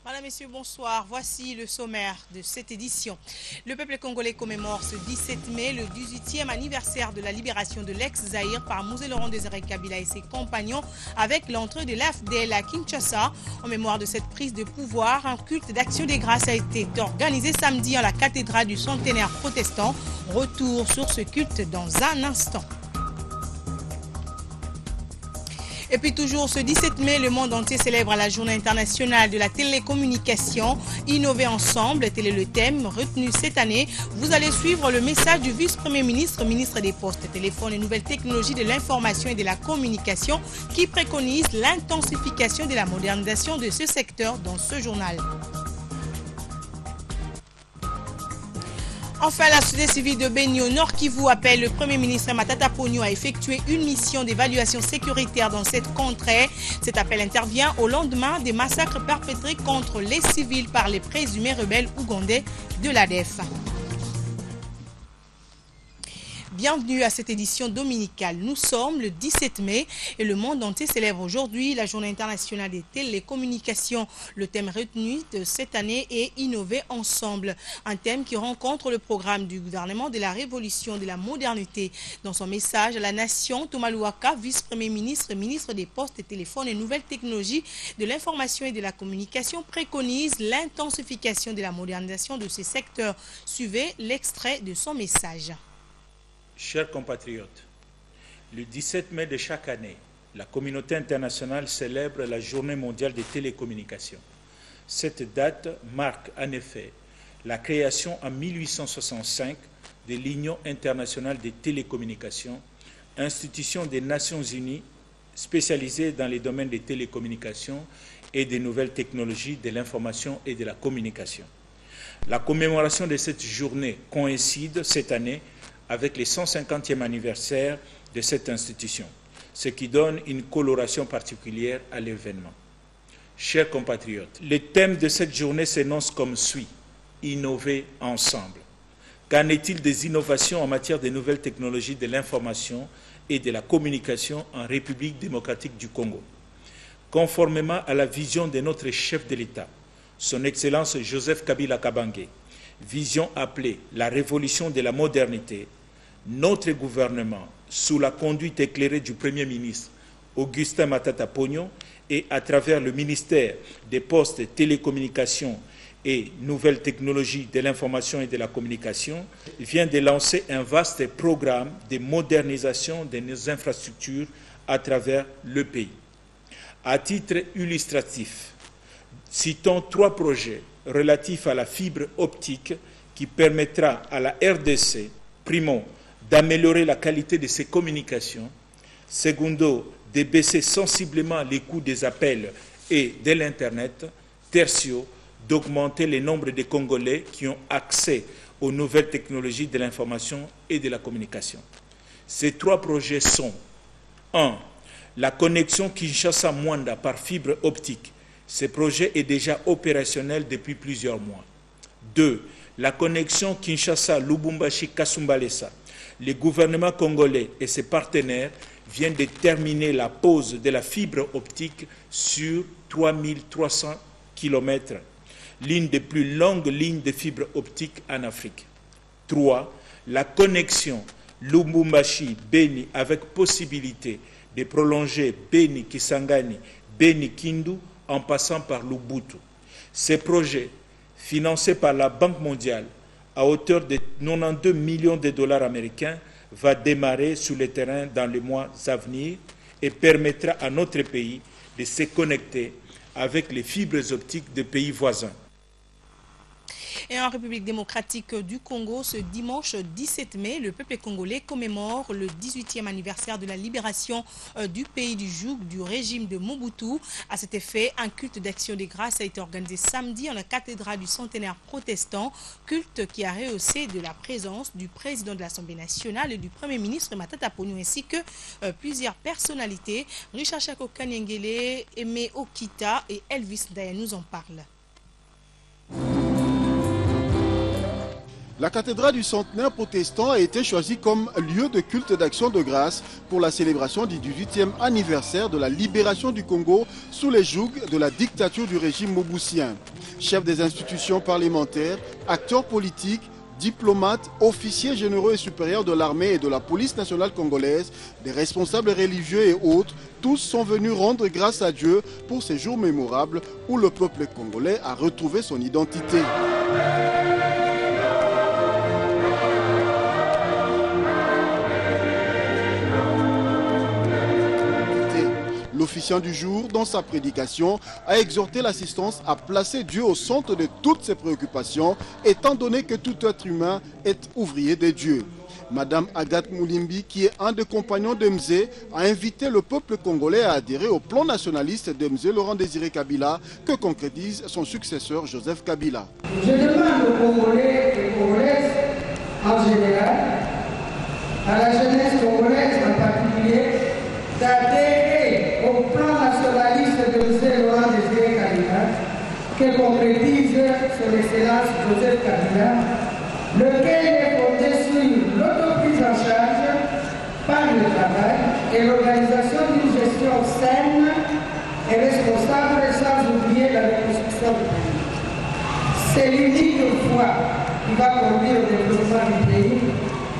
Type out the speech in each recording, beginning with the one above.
Madame, Messieurs, bonsoir. Voici le sommaire de cette édition. Le peuple congolais commémore ce 17 mai le 18e anniversaire de la libération de l'ex-Zaïre par Mosé Laurent Désiré Kabila et ses compagnons avec l'entrée de l'AFDL à Kinshasa. En mémoire de cette prise de pouvoir, un culte d'action des grâces a été organisé samedi en la cathédrale du centenaire protestant. Retour sur ce culte dans un instant. Et puis toujours ce 17 mai, le monde entier célèbre la journée internationale de la télécommunication. Innover ensemble, tel est le thème retenu cette année. Vous allez suivre le message du vice-premier ministre, ministre des Postes, téléphones et nouvelles technologies de l'information et de la communication qui préconise l'intensification de la modernisation de ce secteur dans ce journal. Enfin, la société civile de Beni au Nord Kivu appelle le Premier ministre Matata Ponyo à effectuer une mission d'évaluation sécuritaire dans cette contrée. Cet appel intervient au lendemain des massacres perpétrés contre les civils par les présumés rebelles ougandais de l'ADF. Bienvenue à cette édition dominicale. Nous sommes le 17 mai et le monde entier célèbre aujourd'hui la journée internationale des télécommunications. Le thème retenu de cette année est Innover ensemble, un thème qui rencontre le programme du gouvernement de la révolution de la modernité. Dans son message à la nation, Thomas Louaka, vice-premier ministre, ministre des Postes et téléphones et nouvelles technologies de l'information et de la communication, préconise l'intensification de la modernisation de ces secteurs. Suivez l'extrait de son message. Chers compatriotes, le 17 mai de chaque année, la communauté internationale célèbre la Journée mondiale des télécommunications. Cette date marque en effet la création en 1865 de l'Union internationale des télécommunications, institution des Nations unies spécialisée dans les domaines des télécommunications et des nouvelles technologies de l'information et de la communication. La commémoration de cette journée coïncide cette année avec les 150e anniversaire de cette institution, ce qui donne une coloration particulière à l'événement. Chers compatriotes, le thème de cette journée s'énonce comme suit: innover ensemble. Qu'en est-il des innovations en matière de nouvelles technologies de l'information et de la communication en République démocratique du Congo? Conformément à la vision de notre chef de l'État, son Excellence Joseph Kabila Kabange, vision appelée la révolution de la modernité, notre gouvernement, sous la conduite éclairée du Premier ministre Augustin Matata Ponyo et à travers le ministère des Postes, Télécommunications et Nouvelles Technologies de l'Information et de la Communication, vient de lancer un vaste programme de modernisation de nos infrastructures à travers le pays. À titre illustratif, citons 3 projets relatifs à la fibre optique qui permettra à la RDC, primo, d'améliorer la qualité de ses communications, secondo, de baisser sensiblement les coûts des appels et de l'Internet, tertio, d'augmenter le nombre de Congolais qui ont accès aux nouvelles technologies de l'information et de la communication. Ces 3 projets sont 1. La connexion Kinshasa-Mwanda par fibre optique. Ce projet est déjà opérationnel depuis plusieurs mois. 2. La connexion Kinshasa-Lubumbashi-Kasumbalesa. Le gouvernement congolais et ses partenaires viennent de terminer la pose de la fibre optique sur 3300 km, l'une des plus longues lignes de fibre optique en Afrique. 3. La connexion Lubumbashi-Beni avec possibilité de prolonger Beni-Kisangani, Beni-Kindu en passant par Lubutu. Ces projets, financés par la Banque mondiale, à hauteur de 92 millions de dollars américains, va démarrer sur le terrain dans les mois à venir et permettra à notre pays de se connecter avec les fibres optiques des pays voisins. Et en République démocratique du Congo, ce dimanche 17 mai, le peuple congolais commémore le 18e anniversaire de la libération du pays du joug du régime de Mobutu. À cet effet, un culte d'action des grâces a été organisé samedi en la cathédrale du centenaire protestant, culte qui a rehaussé de la présence du président de l'Assemblée nationale et du Premier ministre Matata Ponyo ainsi que plusieurs personnalités. Richard Chako Kanyengele, Aimé Okita et Elvis Daya nous en parlent. La cathédrale du centenaire protestant a été choisie comme lieu de culte d'action de grâce pour la célébration du 18e anniversaire de la libération du Congo sous les jougs de la dictature du régime mobussien. Chefs des institutions parlementaires, acteurs politiques, diplomates, officiers généraux et supérieurs de l'armée et de la police nationale congolaise, des responsables religieux et autres, tous sont venus rendre grâce à Dieu pour ces jours mémorables où le peuple congolais a retrouvé son identité. L'officiant du jour, dans sa prédication, a exhorté l'assistance à placer Dieu au centre de toutes ses préoccupations, étant donné que tout être humain est ouvrier de Dieu. Madame Agathe Moulimbi, qui est un des compagnons de Mzé, a invité le peuple congolais à adhérer au plan nationaliste de Mzé Laurent Désiré Kabila, que concrétise son successeur Joseph Kabila. Je demande aux Congolais et Congolaises en général, à la jeunesse congolaise en particulier, d'adhérer au plan nationaliste de M. Laurent Désiré Kabila, que concrétise son excellence Joseph Kabila, lequel est fondé sur l'autoprise en charge par le travail et l'organisation d'une gestion saine et responsable sans oublier la reconstruction du pays. C'est l'unique voie qui va conduire au développement du pays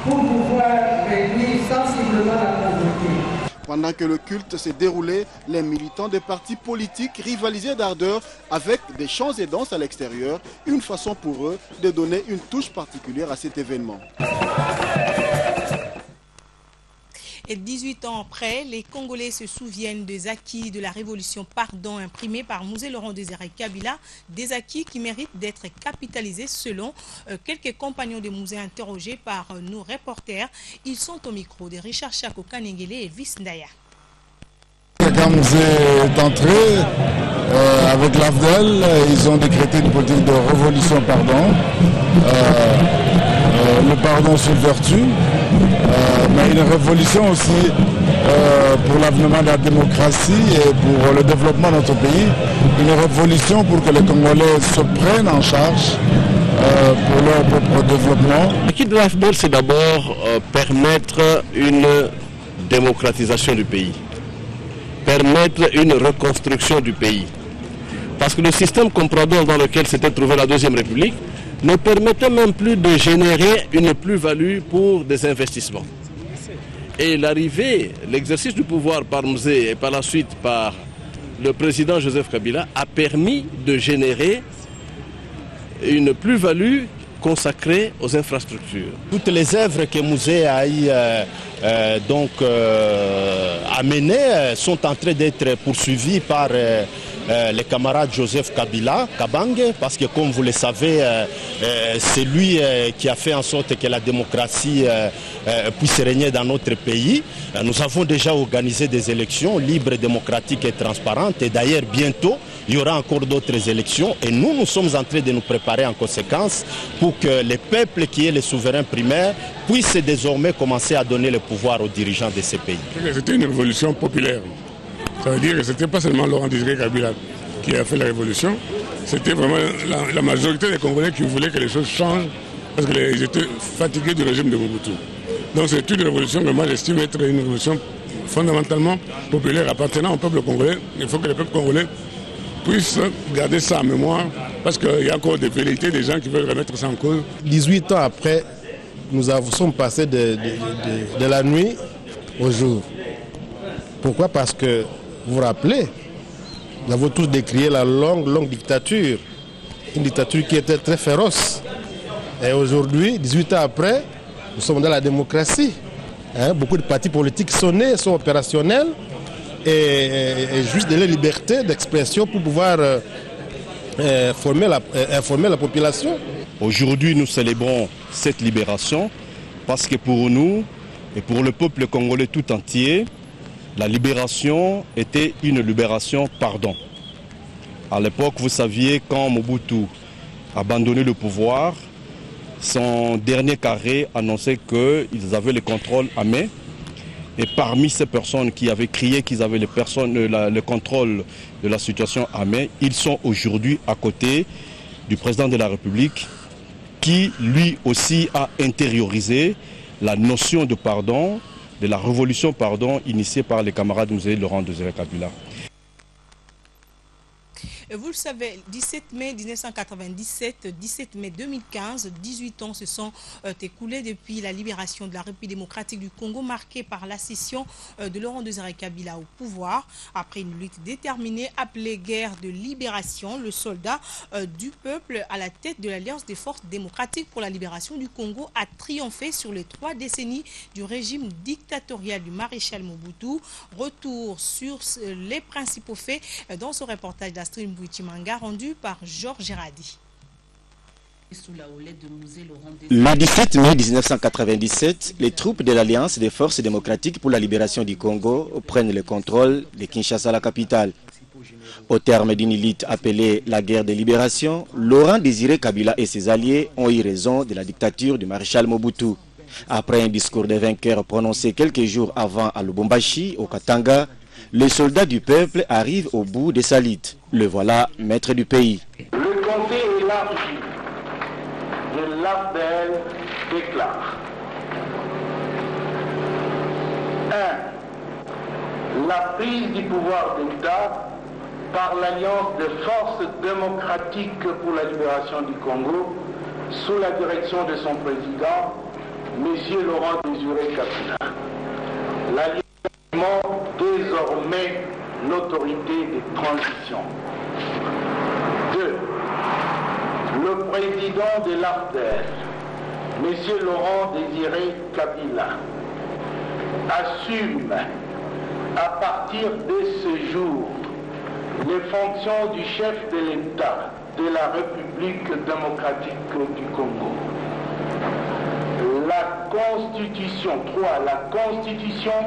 pour pouvoir réduire sensiblement la pauvreté. Pendant que le culte s'est déroulé, les militants des partis politiques rivalisaient d'ardeur avec des chants et danses à l'extérieur, une façon pour eux de donner une touche particulière à cet événement. Et 18 ans après, les Congolais se souviennent des acquis de la révolution pardon imprimée par Mzé Laurent Désiré Kabila, des acquis qui méritent d'être capitalisés selon quelques compagnons de Mzé interrogés par nos reporters. Ils sont au micro de Richard Chako Kanengele et Vice Ndaya. Quand Mzé est entré avec l'AFDEL, ils ont décrété une politique de révolution pardon. Le pardon sur vertu, mais une révolution aussi pour l'avènement de la démocratie et pour le développement de notre pays. Une révolution pour que les Congolais se prennent en charge pour leur propre développement. L'acquis de l'AFDEL, c'est d'abord permettre une démocratisation du pays, permettre une reconstruction du pays. Parce que le système comprador dans lequel s'était trouvée la Deuxième République ne permettait même plus de générer une plus-value pour des investissements. Et l'arrivée, l'exercice du pouvoir par Mzé et par la suite par le président Joseph Kabila a permis de générer une plus-value consacrée aux infrastructures. Toutes les œuvres que Mzé a amenées sont en train d'être poursuivies par les camarades Joseph Kabila, Kabange, parce que comme vous le savez, c'est lui qui a fait en sorte que la démocratie puisse régner dans notre pays. Nous avons déjà organisé des élections libres, démocratiques et transparentes, et d'ailleurs bientôt il y aura encore d'autres élections, et nous sommes en train de nous préparer en conséquence pour que le peuple qui est le souverain primaire puisse désormais commencer à donner le pouvoir aux dirigeants de ces pays. C'était une révolution populaire. Ça veut dire que ce n'était pas seulement Laurent Désiré Kabila qui a fait la révolution, c'était vraiment la majorité des Congolais qui voulaient que les choses changent parce qu'ils étaient fatigués du régime de Mobutu. Donc c'est une révolution que moi j'estime être une révolution fondamentalement populaire appartenant au peuple congolais. Il faut que le peuple congolais puisse garder ça en mémoire parce qu'il y a encore des velléités, des gens qui veulent remettre ça en cause. 18 ans après, nous sommes passés de la nuit au jour. Pourquoi? Parce que, vous vous rappelez, nous avons tous décrié la longue dictature, une dictature qui était très féroce. Et aujourd'hui, 18 ans après, nous sommes dans la démocratie. Beaucoup de partis politiques sont nés, sont opérationnels et juste de la liberté d'expression pour pouvoir informer la population. Aujourd'hui, nous célébrons cette libération parce que pour nous et pour le peuple congolais tout entier, la libération était une libération pardon. À l'époque, vous saviez, quand Mobutu abandonnait le pouvoir, son dernier carré annonçait qu'ils avaient le contrôle à main. Et parmi ces personnes qui avaient crié qu'ils avaient le contrôle de la situation à main, ils sont aujourd'hui à côté du président de la République qui lui aussi a intériorisé la notion de pardon, de la révolution initiée par les camarades Mzee Laurent Désiré Kabila. Vous le savez, 17 mai 1997, 17 mai 2015, 18 ans se sont écoulés depuis la libération de la République démocratique du Congo, marquée par l'accession de Laurent Désiré Kabila au pouvoir. Après une lutte déterminée appelée guerre de libération, le soldat du peuple à la tête de l'Alliance des forces démocratiques pour la libération du Congo a triomphé sur les 3 décennies du régime dictatorial du maréchal Mobutu. Retour sur les principaux faits dans ce reportage d'Astrid Bouitimanga rendu par Georges Gérardi. Le 17 mai 1997, les troupes de l'Alliance des forces démocratiques pour la libération du Congo prennent le contrôle de Kinshasa, la capitale. Au terme d'une lutte appelée la guerre de libération, Laurent Désiré Kabila et ses alliés ont eu raison de la dictature du maréchal Mobutu. Après un discours de vainqueur prononcé quelques jours avant à Lubumbashi, au Katanga, le soldat du peuple arrive au bout de sa lutte. Le voilà, maître du pays. Le comté élargi de l'AFDEL déclare 1. La prise du pouvoir d'État par l'Alliance des forces démocratiques pour la libération du Congo sous la direction de son président, M. Laurent Désiré Kabila. L'Alliance désormais l'autorité de transition. 2. Le président de l'AFDEL, M. Laurent Désiré Kabila, assume à partir de ce jour les fonctions du chef de l'État de la République démocratique du Congo. La Constitution, 3. La Constitution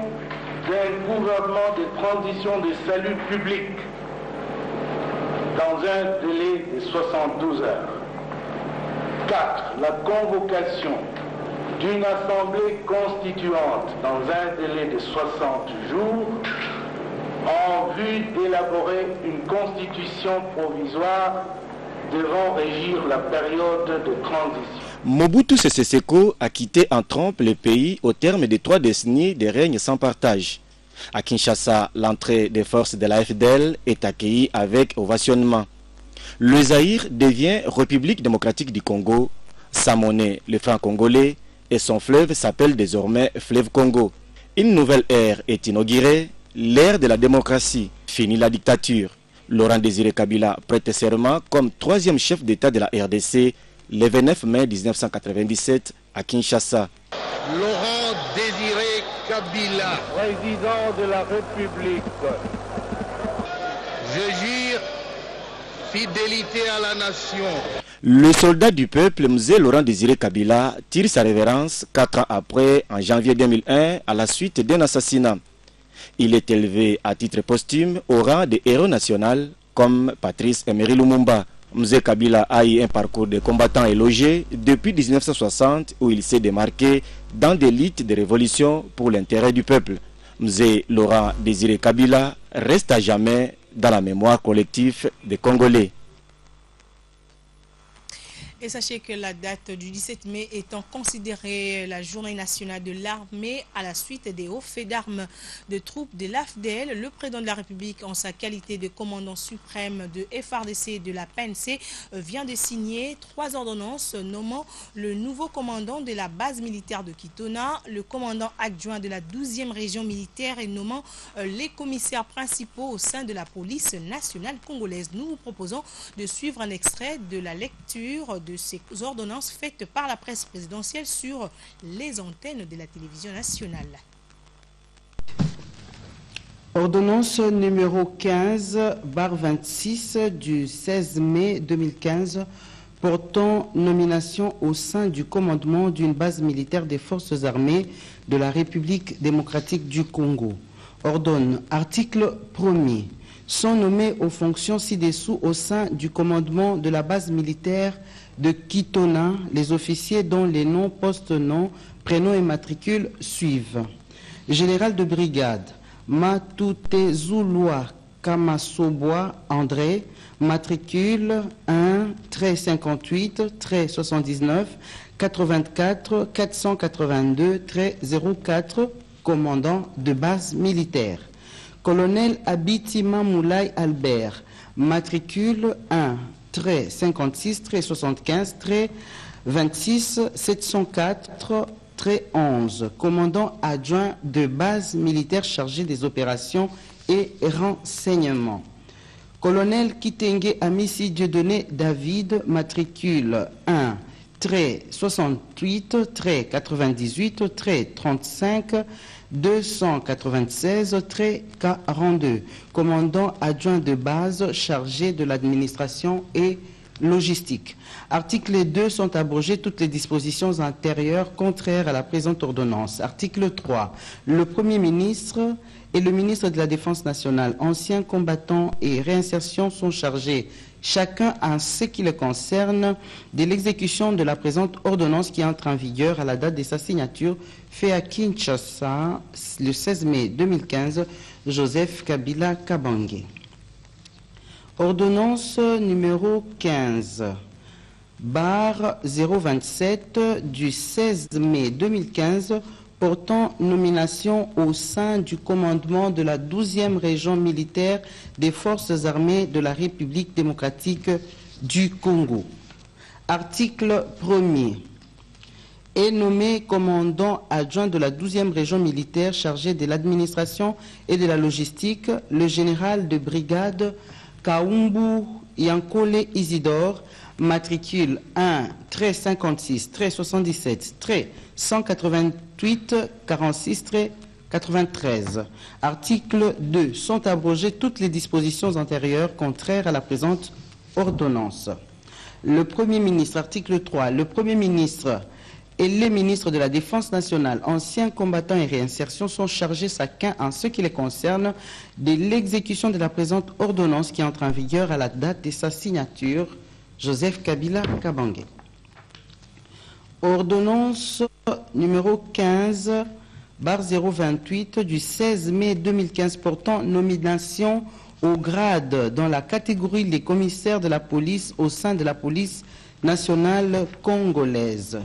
d'un gouvernement de transition de salut public dans un délai de 72 heures. 4. La convocation d'une assemblée constituante dans un délai de 60 jours en vue d'élaborer une constitution provisoire devant régir la période de transition. Mobutu Sese Seko a quitté en trompe le pays au terme de 3 décennies de règne sans partage. À Kinshasa, l'entrée des forces de la FDL est accueillie avec ovationnement. Le Zaïre devient République démocratique du Congo. Sa monnaie, le franc congolais, et son fleuve s'appelle désormais fleuve Congo. Une nouvelle ère est inaugurée, l'ère de la démocratie. Fini la dictature. Laurent Désiré Kabila prête serment comme 3e chef d'État de la RDC le 29 mai 1997 à Kinshasa. Laurent Désiré Kabila, président de la République. Je jure fidélité à la nation. Le soldat du peuple, Mzee Laurent Désiré Kabila, tire sa révérence 4 ans après, en janvier 2001, à la suite d'un assassinat. Il est élevé à titre posthume au rang de héros national comme Patrice Emery Lumumba. Mzee Kabila a eu un parcours de combattant élogié depuis 1960 où il s'est démarqué dans des luttes de révolution pour l'intérêt du peuple. Mzee Laurent Désiré Kabila reste à jamais dans la mémoire collective des Congolais. Et sachez que la date du 17 mai étant considérée la journée nationale de l'armée à la suite des hauts faits d'armes de troupes de l'AFDL, le président de la République, en sa qualité de commandant suprême de FRDC de la PNC, vient de signer 3 ordonnances nommant le nouveau commandant de la base militaire de Kitona, le commandant adjoint de la 12e région militaire et nommant les commissaires principaux au sein de la police nationale congolaise. Nous vous proposons de suivre un extrait de la lecture de ces ordonnances faites par la presse présidentielle sur les antennes de la télévision nationale. Ordonnance numéro 15/26 du 16 mai 2015 portant nomination au sein du commandement d'une base militaire des forces armées de la République démocratique du Congo. Ordonne, article 1er, sont nommés aux fonctions ci-dessous au sein du commandement de la base militaire de Kitona les officiers dont les noms, postes, noms, prénoms et matricules suivent. Général de brigade, Matutezulwa Kamasoboa André, matricule 1 1-58-79 84 482-04, commandant de base militaire. Colonel Abitima Moulay Albert, matricule 1-56-75-26-704-11, commandant adjoint de base militaire chargé des opérations et renseignements. Colonel Kitenge Amissi Dieudonné David, matricule 1-68-98-35 296-42, commandant adjoint de base chargé de l'administration et logistique. Article 2 sont abrogées toutes les dispositions antérieures contraires à la présente ordonnance. Article 3. Le Premier ministre et le ministre de la Défense nationale, anciens combattants et réinsertion sont chargés, chacun en ce qui le concerne, de l'exécution de la présente ordonnance qui entre en vigueur à la date de sa signature, fait à Kinshasa le 16 mai 2015, Joseph Kabila Kabange. Ordonnance numéro 15, barre 027 du 16 mai 2015, portant nomination au sein du commandement de la 12e région militaire des forces armées de la République démocratique du Congo. Article 1er. Est nommé commandant adjoint de la 12e région militaire chargé de l'administration et de la logistique, le général de brigade Kaumbu Yankole Isidore, matricule 1-56-188-46-93. Article 2. Sont abrogées toutes les dispositions antérieures contraires à la présente ordonnance. Le Premier ministre, article 3. Le Premier ministre et les ministres de la Défense nationale, anciens combattants et réinsertion sont chargés chacun en ce qui les concerne de l'exécution de la présente ordonnance qui entre en vigueur à la date de sa signature. Joseph Kabila Kabange. Ordonnance numéro 15, barre 028 du 16 mai 2015 portant nomination au grade dans la catégorie des commissaires de la police au sein de la police nationale congolaise.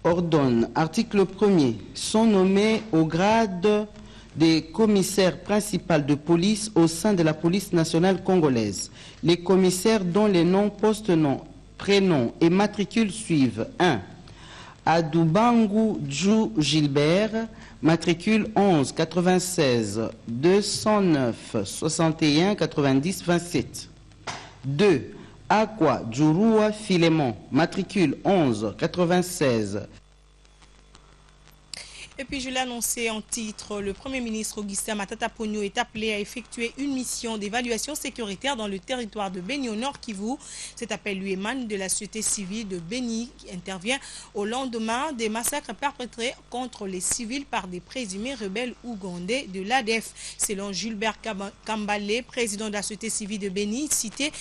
Ordonne, article 1er, sont nommés au grade des commissaires principaux de police au sein de la police nationale congolaise. Les commissaires dont les noms, post-noms, prénoms et matricules suivent. 1. Adoubangu Djou Gilbert, matricule 11 96 209 61 90 27. 2. Aqua Djouroua Filémon, matricule 11 96. Et puis je l'ai annoncé en titre, le Premier ministre Augustin Matata Ponyo est appelé à effectuer une mission d'évaluation sécuritaire dans le territoire de Béni au Nord Kivu. Cet appel lui émane de la société civile de Béni qui intervient au lendemain des massacres perpétrés contre les civils par des présumés rebelles ougandais de l'ADF. Selon Gilbert Kambale, président de la société civile de Béni, cité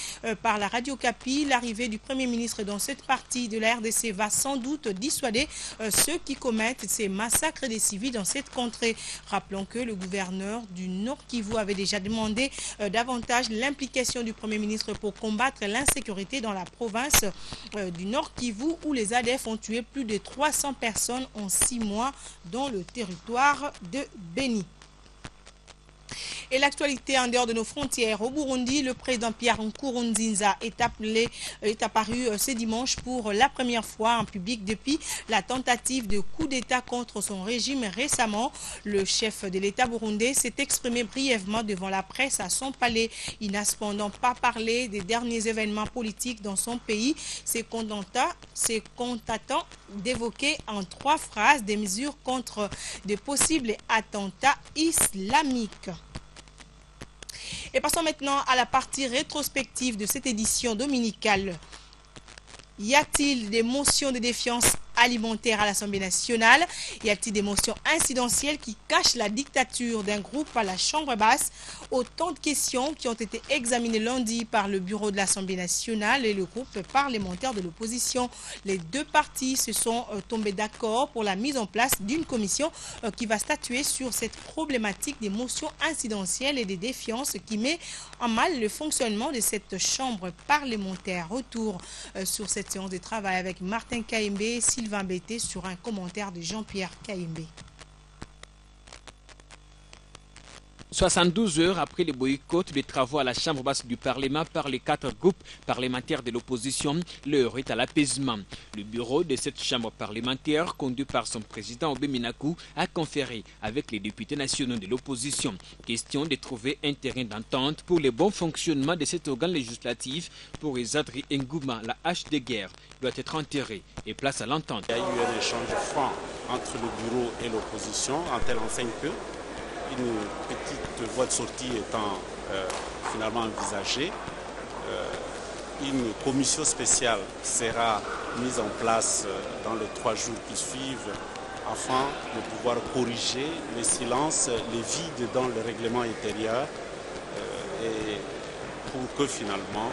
par la radio Kapi, l'arrivée du Premier ministre dans cette partie de la RDC va sans doute dissuader ceux qui commettent ces massacres des civils dans cette contrée. Rappelons que le gouverneur du Nord Kivu avait déjà demandé davantage l'implication du Premier ministre pour combattre l'insécurité dans la province du Nord Kivu où les ADF ont tué plus de 300 personnes en 6 mois dans le territoire de Béni. Et l'actualité en dehors de nos frontières, au Burundi, le président Pierre Nkurunziza est apparu ce dimanche pour la première fois en public depuis la tentative de coup d'État contre son régime récemment. Le chef de l'État burundais s'est exprimé brièvement devant la presse à son palais. Il n'a cependant pas parlé des derniers événements politiques dans son pays, s'est contentant d'évoquer en 3 phrases des mesures contre de possibles attentats islamiques. Et passons maintenant à la partie rétrospective de cette édition dominicale. Y a-t-il des motions de défiance alimentaire à l'Assemblée nationale. Y a-t-il des motions incidentielles qui cachent la dictature d'un groupe à la Chambre basse? Autant de questions qui ont été examinées lundi par le bureau de l'Assemblée nationale et le groupe parlementaire de l'opposition. Les deux partis se sont tombés d'accord pour la mise en place d'une commission qui va statuer sur cette problématique des motions incidentielles et des défiances qui met en mal le fonctionnement de cette chambre parlementaire. Retour sur cette séance de travail avec Martin Kayembe et Sylvain Bété sur un commentaire de Jean-Pierre Kayembe. 72 heures après le boycott des travaux à la Chambre basse du Parlement par les 4 groupes parlementaires de l'opposition, l'heure est à l'apaisement. Le bureau de cette Chambre parlementaire, conduit par son président Obé Minakou, a conféré avec les députés nationaux de l'opposition. Question de trouver un terrain d'entente pour le bon fonctionnement de cet organe législatif. Pour Ezadri Ngouma, la hache de guerre doit être enterrée et place à l'entente. Il y a eu un échange franc entre le bureau et l'opposition, en telle enseigne que une petite voie de sortie étant finalement envisagée, une commission spéciale sera mise en place dans les 3 jours qui suivent afin de pouvoir corriger les silences, les vides dans le règlement intérieur et pour que finalement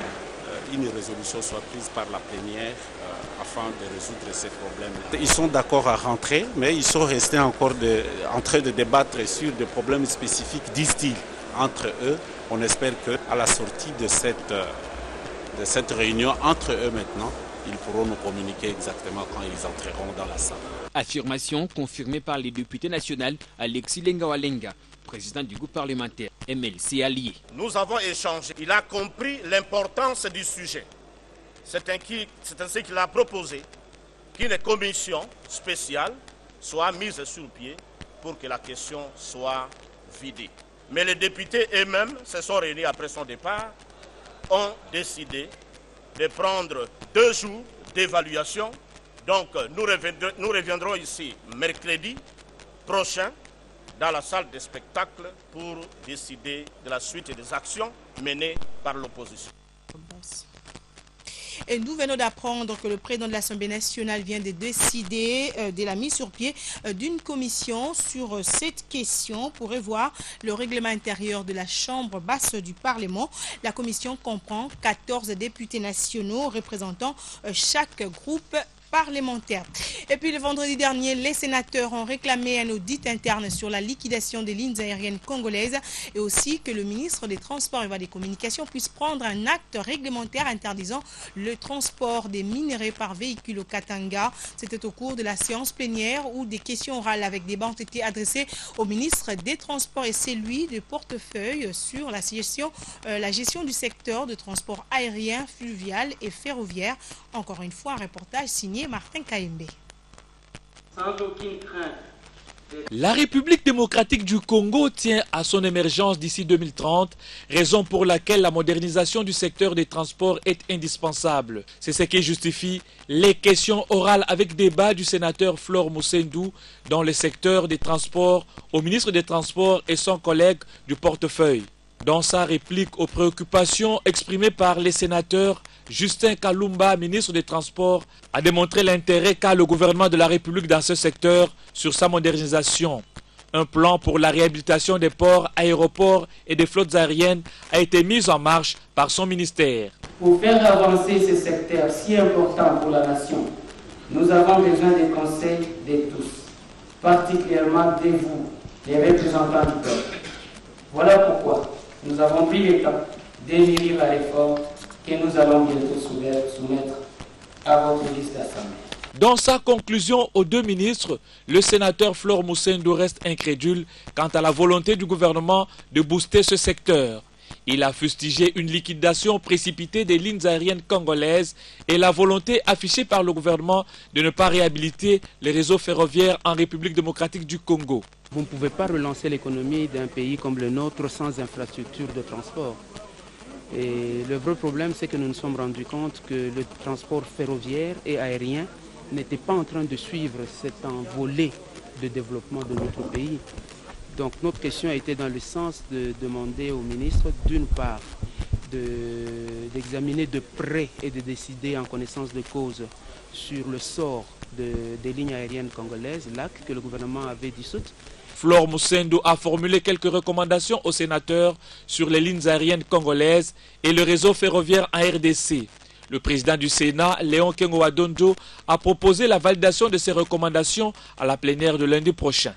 une résolution soit prise par la plénière afin de résoudre ces problèmes. Ils sont d'accord à rentrer, mais ils sont restés encore en train de débattre sur des problèmes spécifiques, disent-ils, entre eux. On espère qu'à la sortie de cette réunion, entre eux maintenant, ils pourront nous communiquer exactement quand ils entreront dans la salle. Affirmation confirmée par les députés nationaux Alexis Lengawalenga, président du groupe parlementaire MLC Allié. Nous avons échangé. Il a compris l'importance du sujet. C'est ainsi qu'il a proposé qu'une commission spéciale soit mise sur pied pour que la question soit vidée. Mais les députés eux-mêmes se sont réunis après son départ, ont décidé de prendre 2 jours d'évaluation. Donc nous reviendrons ici mercredi prochain dans la salle de spectacle pour décider de la suite des actions menées par l'opposition. Et nous venons d'apprendre que le président de l'Assemblée nationale vient de décider de la mise sur pied d'une commission sur cette question pour revoir le règlement intérieur de la Chambre basse du Parlement. La commission comprend 14 députés nationaux représentant chaque groupe parlementaire. Et puis le vendredi dernier, les sénateurs ont réclamé un audit interne sur la liquidation des lignes aériennes congolaises et aussi que le ministre des Transports et des Communications puisse prendre un acte réglementaire interdisant le transport des minerais par véhicule au Katanga. C'était au cours de la séance plénière où des questions orales avec débat ont été adressées au ministre des Transports et celui de portefeuille sur la gestion du secteur de transport aérien, fluvial et ferroviaire. Encore une fois, un reportage signé Martin Kayembe. Sans aucune crainte. La République démocratique du Congo tient à son émergence d'ici 2030, raison pour laquelle la modernisation du secteur des transports est indispensable. C'est ce qui justifie les questions orales avec débat du sénateur Flore Moussendou dans le secteur des transports au ministre des Transports et son collègue du portefeuille. Dans sa réplique aux préoccupations exprimées par les sénateurs, Justin Kalumba, ministre des Transports, a démontré l'intérêt qu'a le gouvernement de la République dans ce secteur sur sa modernisation. Un plan pour la réhabilitation des ports, aéroports et des flottes aériennes a été mis en marche par son ministère. Pour faire avancer ce secteur si important pour la nation, nous avons besoin des conseils de tous, particulièrement de vous, les représentants du peuple. Voilà pourquoi nous avons pris le temps d'émir la réforme que nous allons bientôt soumettre à votre liste d'assemblée. Dans sa conclusion aux 2 ministres, le sénateur Flore Moussendou reste incrédule quant à la volonté du gouvernement de booster ce secteur. Il a fustigé une liquidation précipitée des lignes aériennes congolaises et la volonté affichée par le gouvernement de ne pas réhabiliter les réseaux ferroviaires en République démocratique du Congo. Vous ne pouvez pas relancer l'économie d'un pays comme le nôtre sans infrastructure de transport. Et le vrai problème, c'est que nous nous sommes rendus compte que le transport ferroviaire et aérien n'était pas en train de suivre cet envolée de développement de notre pays. Donc notre question a été dans le sens de demander au ministre, d'une part, d'examiner de près et de décider en connaissance de cause sur le sort des lignes aériennes congolaises, LAC, que le gouvernement avait dissoute. Flore Moussendo a formulé quelques recommandations aux sénateurs sur les lignes aériennes congolaises et le réseau ferroviaire en RDC. Le président du Sénat, Léon Kengo Adonjo, a proposé la validation de ces recommandations à la plénière de lundi prochain.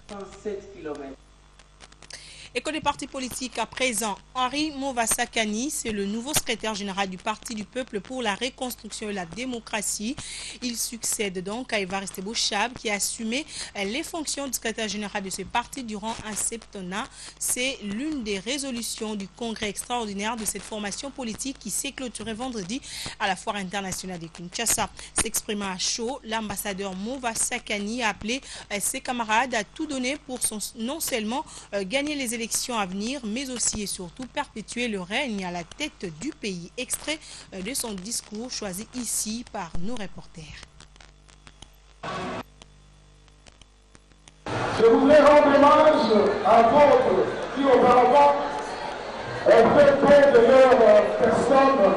Et côté parti politique à présent, Henri Movasakani, c'est le nouveau secrétaire général du Parti du Peuple pour la reconstruction et la démocratie. Il succède donc à Évariste Bouchab qui a assumé les fonctions de secrétaire général de ce parti durant un septennat. C'est l'une des résolutions du congrès extraordinaire de cette formation politique qui s'est clôturée vendredi à la foire internationale de Kinshasa. S'exprimant à chaud, l'ambassadeur Movasakani a appelé ses camarades à tout donner pour non seulement gagner les élections à venir, mais aussi et surtout perpétuer le règne à la tête du pays. Extrait de son discours choisi ici par nos reporters. Je voudrais rendre hommage à d'autres qui auparavant ont fait don de leur personne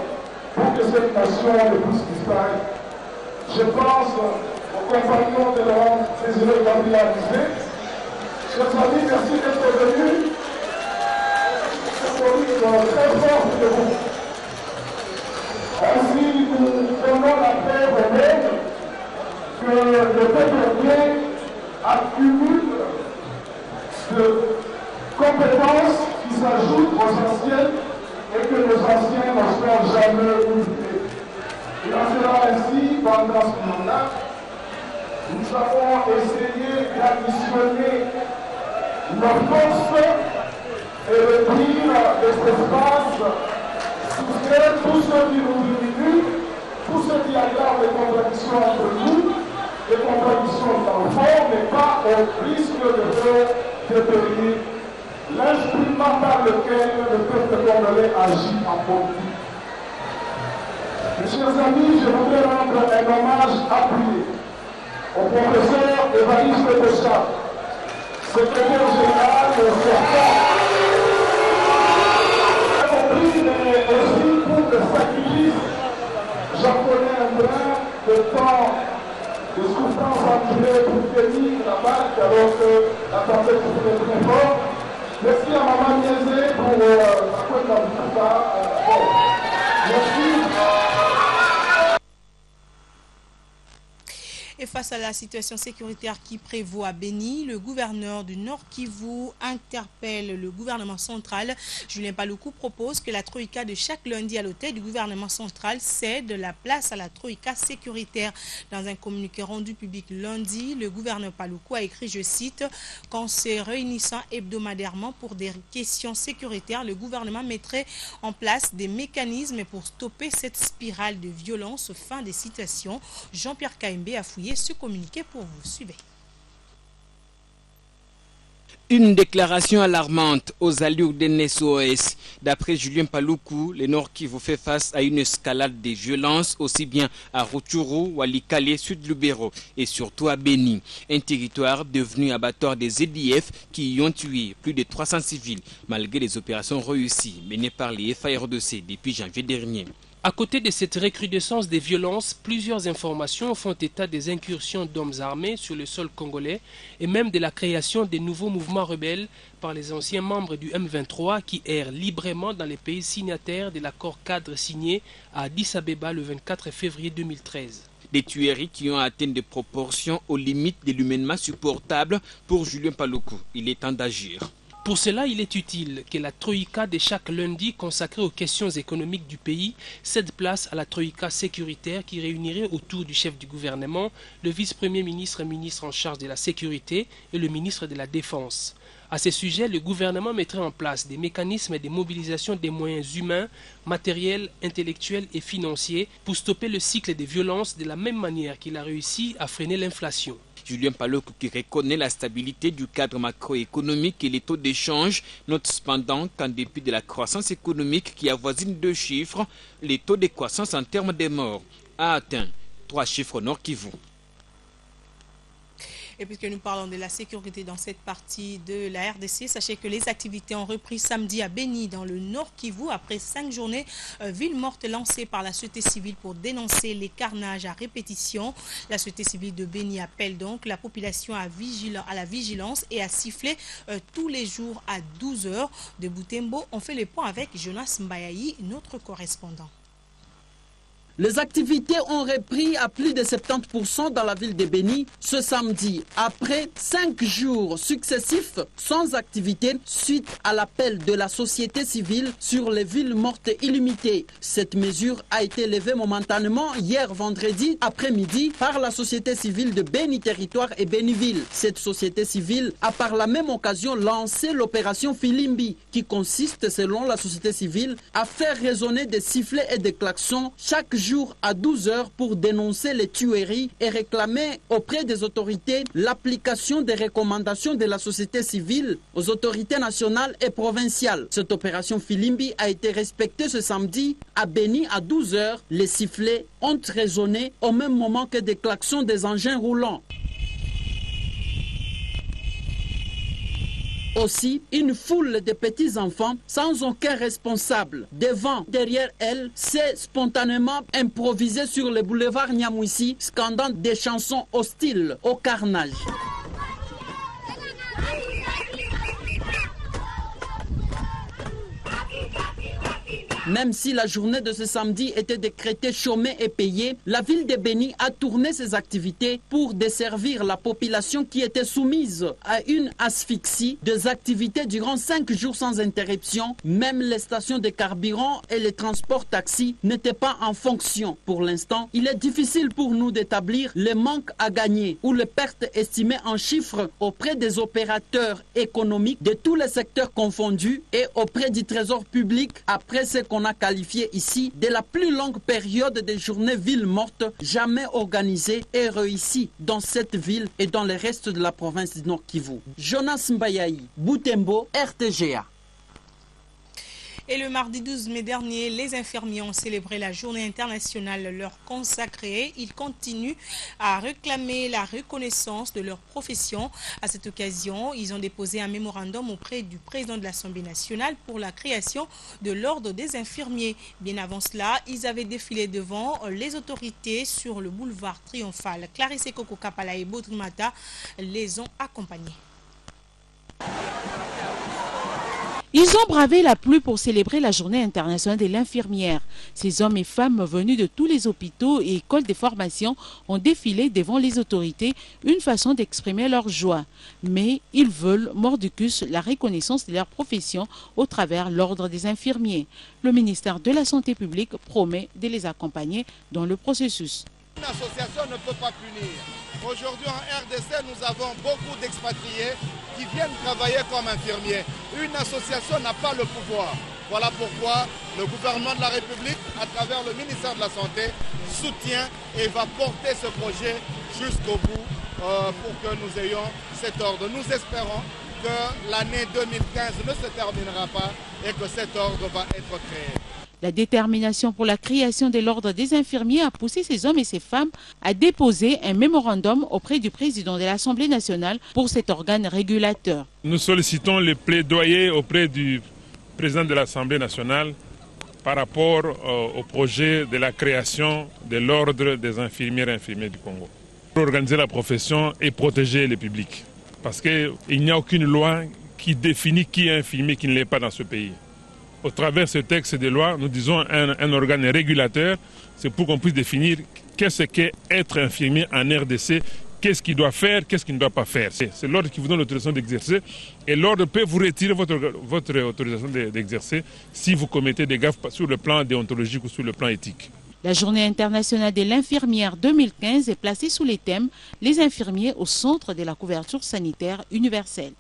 pour que cette nation ne puisse disparaître. Je pense aux compagnons de Laurent Désiré Kabila. Chers amis, merci d'être venus. C'est très fort de vous. Ainsi, nous donnons la paix au monde que le peuple bien accumule de compétences qui s'ajoutent aux anciennes et que nos anciens ne seront jamais oubliés. Il en sera ainsi pendant ce mandat. Nous avons essayé d'additionner nos forces et de dire de cet espace, soustraire tous ceux qui nous diminuent, tous ceux qui aggravent les contradictions entre nous, les contradictions d'enfants, mais pas au risque de faire dépérir l'instrument par lequel le peuple congolais agit en politique. Mes chers amis, je voudrais rendre un hommage appuyé au professeur Évariste Bouchab, secrétaire général de sortant, mais aussi pour le sacrifice japonais un brin de temps de souffrance endurée pour tenir la barque alors que la tempête était très forte. Merci à Maman Niézé pour la couette d'Abouka. Merci. Et face à la situation sécuritaire qui prévaut à Béni, le gouverneur du Nord Kivu interpelle le gouvernement central. Julien Paluku propose que la Troïka de chaque lundi à l'hôtel du gouvernement central cède la place à la Troïka sécuritaire. Dans un communiqué rendu public lundi, le gouverneur Paluku a écrit, je cite, « Qu'en se réunissant hebdomadairement pour des questions sécuritaires, le gouvernement mettrait en place des mécanismes pour stopper cette spirale de violence. » Fin des citations. Jean-Pierre Kaimbe a fouillé ce communiqué pour vous. Suivez. Une déclaration alarmante aux allures des SOS. D'après Julien Paluku, le Nord Kivu fait face à une escalade des violences aussi bien à Rutshuru, Walikale, Sud-Lubero et surtout à Béni. Un territoire devenu abattoir des EDF qui y ont tué plus de 300 civils malgré les opérations réussies menées par les FARDC depuis janvier dernier. À côté de cette recrudescence des violences, plusieurs informations font état des incursions d'hommes armés sur le sol congolais et même de la création des nouveaux mouvements rebelles par les anciens membres du M23 qui errent librement dans les pays signataires de l'accord cadre signé à Addis Abeba le 24 février 2013. Des tueries qui ont atteint des proportions aux limites de l'humainement supportable pour Julien Paluku. Il est temps d'agir. Pour cela, il est utile que la Troïka de chaque lundi consacrée aux questions économiques du pays cède place à la Troïka sécuritaire qui réunirait autour du chef du gouvernement, le vice-premier ministre et ministre en charge de la sécurité et le ministre de la Défense. À ce sujet, le gouvernement mettrait en place des mécanismes de mobilisation des moyens humains, matériels, intellectuels et financiers pour stopper le cycle des violences de la même manière qu'il a réussi à freiner l'inflation. Julien Paluku qui reconnaît la stabilité du cadre macroéconomique et les taux d'échange, note cependant qu'en dépit de la croissance économique qui avoisine 2 chiffres, les taux de croissance en termes de morts a atteint 3 chiffres Nord Kivu. Et puisque nous parlons de la sécurité dans cette partie de la RDC, sachez que les activités ont repris samedi à Béni, dans le Nord Kivu, après 5 journées ville morte lancées par la société civile pour dénoncer les carnages à répétition. La société civile de Béni appelle donc la population à la vigilance et à siffler tous les jours à 12 h. De Butembo, on fait le point avec Jonas Mbayayi, notre correspondant. Les activités ont repris à plus de 70% dans la ville de Béni ce samedi, après 5 jours successifs sans activité suite à l'appel de la société civile sur les villes mortes illimitées. Cette mesure a été levée momentanément hier vendredi après-midi par la société civile de Béni Territoire et Béniville. Cette société civile a par la même occasion lancé l'opération Filimbi, qui consiste, selon la société civile, à faire résonner des sifflets et des klaxons chaque jour à 12 h pour dénoncer les tueries et réclamer auprès des autorités l'application des recommandations de la société civile aux autorités nationales et provinciales. Cette opération Filimbi a été respectée ce samedi à Béni à 12 h. Les sifflets ont résonné au même moment que des klaxons des engins roulants. Aussi, une foule de petits-enfants sans aucun responsable devant, derrière elle, s'est spontanément improvisée sur le boulevard Nyamwisi, scandant des chansons hostiles au carnage. Même si la journée de ce samedi était décrétée chômée et payée, la ville de Béni a tourné ses activités pour desservir la population qui était soumise à une asphyxie des activités durant 5 jours sans interruption. Même les stations de carburant et les transports taxis n'étaient pas en fonction. Pour l'instant, il est difficile pour nous d'établir les manques à gagner ou les pertes estimées en chiffres auprès des opérateurs économiques de tous les secteurs confondus et auprès du trésor public après ce qu'on a qualifié ici de la plus longue période de journées ville morte jamais organisée et réussie dans cette ville et dans le reste de la province du Nord Kivu. Jonas Mbayayi, Butembo, RTGA. Et le mardi 12 mai dernier, les infirmiers ont célébré la journée internationale leur consacrée. Ils continuent à réclamer la reconnaissance de leur profession. À cette occasion, ils ont déposé un mémorandum auprès du président de l'Assemblée nationale pour la création de l'ordre des infirmiers. Bien avant cela, ils avaient défilé devant les autorités sur le boulevard Triomphal. Clarisse Koko Kapala et Baudrimata les ont accompagnés. Ils ont bravé la pluie pour célébrer la journée internationale de l'infirmière. Ces hommes et femmes venus de tous les hôpitaux et écoles de formation ont défilé devant les autorités, une façon d'exprimer leur joie. Mais ils veulent, mordicus, la reconnaissance de leur profession au travers l'ordre des infirmiers. Le ministère de la Santé publique promet de les accompagner dans le processus. Une association ne peut pas punir. Aujourd'hui en RDC, nous avons beaucoup d'expatriés qui viennent travailler comme infirmiers. Une association n'a pas le pouvoir. Voilà pourquoi le gouvernement de la République, à travers le ministère de la Santé, soutient et va porter ce projet jusqu'au bout pour que nous ayons cet ordre. Nous espérons que l'année 2015 ne se terminera pas et que cet ordre va être créé. La détermination pour la création de l'ordre des infirmiers a poussé ces hommes et ces femmes à déposer un mémorandum auprès du président de l'Assemblée nationale pour cet organe régulateur. Nous sollicitons le plaidoyer auprès du président de l'Assemblée nationale par rapport au projet de la création de l'ordre des infirmières et infirmiers du Congo. Pour organiser la profession et protéger le public. Parce qu'il n'y a aucune loi qui définit qui est infirmier, qui ne l'est pas dans ce pays. Au travers de ce texte de loi, nous disons un organe régulateur, c'est pour qu'on puisse définir qu'est-ce qu'est être infirmier en RDC, qu'est-ce qu'il doit faire, qu'est-ce qu'il ne doit pas faire. C'est l'ordre qui vous donne l'autorisation d'exercer et l'ordre peut vous retirer votre autorisation d'exercer si vous commettez des gaffes sur le plan déontologique ou sur le plan éthique. La journée internationale de l'infirmière 2015 est placée sous les thèmes « Les infirmiers au centre de la couverture sanitaire universelle ».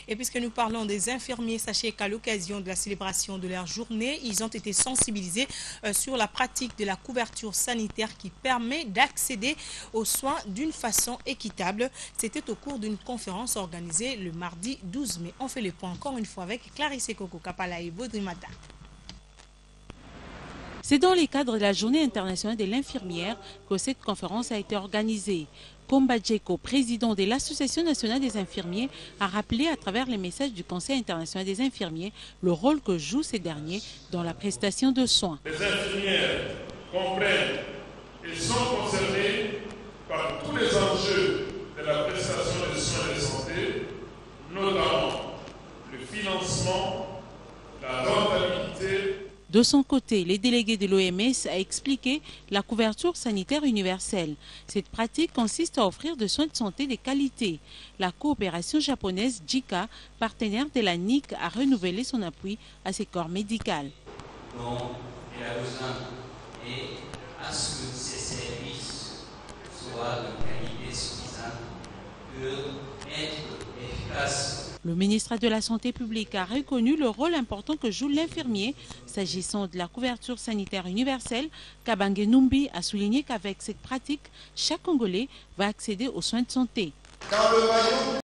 Et puisque nous parlons des infirmiers, sachez qu'à l'occasion de la célébration de leur journée, ils ont été sensibilisés sur la pratique de la couverture sanitaire qui permet d'accéder aux soins d'une façon équitable. C'était au cours d'une conférence organisée le mardi 12 mai. On fait le point encore une fois avec Clarisse Koko Kapala et Baudrimata. C'est dans le cadre de la Journée internationale de l'infirmière que cette conférence a été organisée. Komba Djeko, président de l'Association nationale des infirmiers, a rappelé à travers les messages du Conseil international des infirmiers le rôle que jouent ces derniers dans la prestation de soins. Les infirmières comprennent et sont concernées par tous les enjeux de la prestation des soins de santé, notamment le financement, la rentabilité. De son côté, les délégués de l'OMS a expliqué la couverture sanitaire universelle. Cette pratique consiste à offrir des soins de santé de qualité. La coopération japonaise JICA, partenaire de la NIC, a renouvelé son appui à ces corps médicaux. Donc, il a besoin et à ce que ces services soient de qualité suffisante pour être efficaces. Le ministre de la Santé publique a reconnu le rôle important que joue l'infirmier s'agissant de la couverture sanitaire universelle. Kabange Numbi a souligné qu'avec cette pratique, chaque Congolais va accéder aux soins de santé.